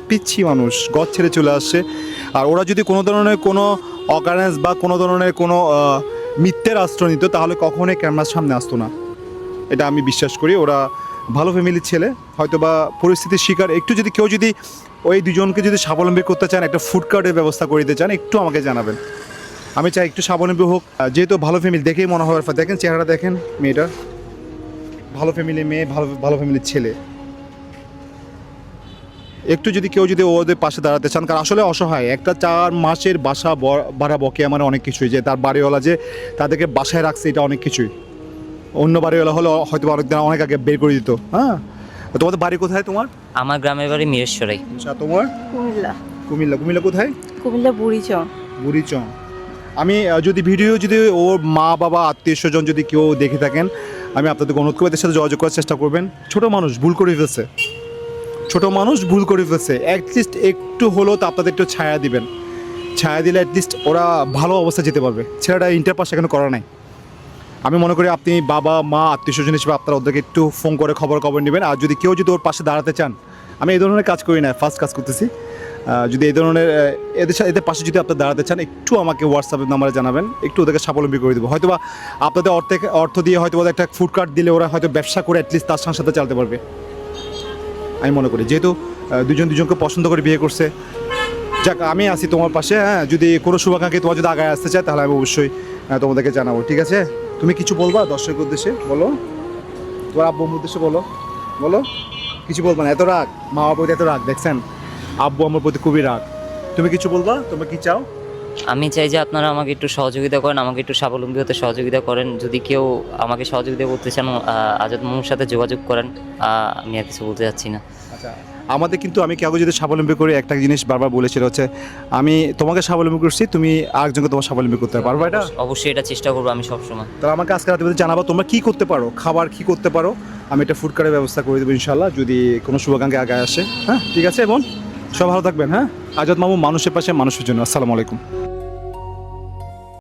পিচ্ছি মানুষ ঘর ছেড়ে চলে আসছে। আর ওরা যদি কোনো ধরনের কোনো অকারেন্স বা কোনো ধরনের কোনো মিথ্যের আশ্রয় নিত তাহলে কখনোই ক্যামেরার সামনে আসতো না, এটা আমি বিশ্বাস করি। ওরা ভালো ফ্যামিলির ছেলে, হয়তো বা পরিস্থিতির শিকার। একটু যদি কেউ যদি ওই দুজনকে যদি স্বাবলম্বী করতে চান, একটা ফুড কার্টের ব্যবস্থা করে দিতে চান, একটু আমাকে জানাবেন। আমি চাই একটু স্বাবলম্বী হোক, যেহেতু ভালো ফ্যামিলি দেখেই মনে হয়। দেখেন চেহারাটা দেখেন মেয়েটার, ভালো ফ্যামিলি মেয়ে, ভালো ভালো ফ্যামিলির ছেলে। একটু যদি কেউ যদি ওদের পাশে দাঁড়াতে চান, কারণ আসলে অসহায়। একটা 4 মাসের বাসা ভাড়া বকে আমার অনেক কিছুই, যে তার বাড়িওয়ালা যে তাদেরকে বাসায় রাখছে এটা অনেক কিছুই। অন্য বাড়িওয়ালা হলে হয়তো অনেক আগে বের করে দিত। হ্যাঁ, তোমাদের বাড়ি কোথায় তোমার? আমার গ্রামের বাড়ি মিরেশ্বরাই। আচ্ছা, তোমার? কুমিল্লা। কুমিল্লা। কুমিল্লা কোথায়? কুমিল্লা বুড়িচং। বুড়িচং। আমি যদি ভিডিও যদি ওর মা বাবা আত্মীয় স্বজন যদি কেউ দেখে থাকেন, আমি আপনাদেরকে অনুরোধ করবো এদের সাথে যোগাযোগ করার চেষ্টা করবেন। ছোট মানুষ ভুল করে ফেলছে, ছোট মানুষ ভুল করে ফেলছে। অ্যাটলিস্ট একটু হলেও তো আপনাদের একটু ছায়া দিবেন। ছায়া দিলে অ্যাটলিস্ট ওরা ভালো অবস্থায় যেতে পারবে। ছেলেটা ইন্টার পাস এখনো করা নাই। আমি মনে করি আপনি বাবা মা আত্মীয় স্বজন হিসেবে আপনারা ওদেরকে একটু ফোন করে খবর নেবেন। আর যদি কেউ যদি ওর পাশে দাঁড়াতে চান, আমি এই ধরনের কাজ করি না, ফার্স্ট কাজ করতেছি। যদি এই ধরনের এদের পাশে যদি আপনারা দাঁড়াতে চান, একটু আমাকে হোয়াটসঅ্যাপের নাম্বারে জানাবেন, একটু ওদেরকে স্বাবলম্বী করে দেবো। হয়তো বা আপনাদের অর্থ দিয়ে হয়তো ওদের একটা ফুড কার্ট দিলে ওরা হয়তো ব্যবসা করে অ্যাটলিস্ট তার সাথে চালাতে পারবে। আমি মনে করি যেহেতু দুজনকে পছন্দ করে বিয়ে করছে, যাক আমি আছি তোমার পাশে। হ্যাঁ, যদি কোনো শুভাকাঙ্ক্ষী তোমার যদি আগায় আসতে চায় তাহলে আমি অবশ্যই তোমাদেরকে জানাবো, ঠিক আছে? তুমি কিছু বলবা দর্শকের উদ্দেশ্যে? বলো, তোমার আব্বুর উদ্দেশ্যে বলো, বলো। কিছু বলবা না? এত রাগ, মা বাবার প্রতি এত রাগ, দেখছেন? আব্বু আমার প্রতি খুবই রাগ। তুমি কিছু বলবা? তোমরা কি চাও? আমি চাই যে আপনারা আমাকে একটু সহযোগিতা করেন, আমাকে একটু স্বাবলম্বী হতে সহযোগিতা করেন। যদি কেউ আমাকে সহযোগিতা করতে চান, আজাদ মামুর সাথে যোগাযোগ করেন। আমি আর কিছু বলতে চাচ্ছি না। আচ্ছা, আমাদের কিন্তু আমি কাউকে যদি স্বাবলম্বী করি, একটা জিনিস বারবার বলেছিল হচ্ছে আমি তোমাকে স্বাবলম্বী করছি, তুমি আরেকজনকে তোমার স্বাবলম্বী করতে পারবে। এটা অবশ্যই এটা চেষ্টা করবো আমি সবসময়। তাহলে আমাকে আজকে রাতে জানাবো তোমরা কী করতে পারো, খাবার কী করতে পারো। আমি একটা ফুড কার্টের ব্যবস্থা করে দেবো ইনশাল্লাহ, যদি কোনো শুভাকাঙ্ক্ষী আগে আসে। হ্যাঁ, ঠিক আছে বোন, সব ভালো থাকবেন। হ্যাঁ, আজাদ মামু মানুষের পাশে মানুষের জন্য। আসসালামু আলাইকুম।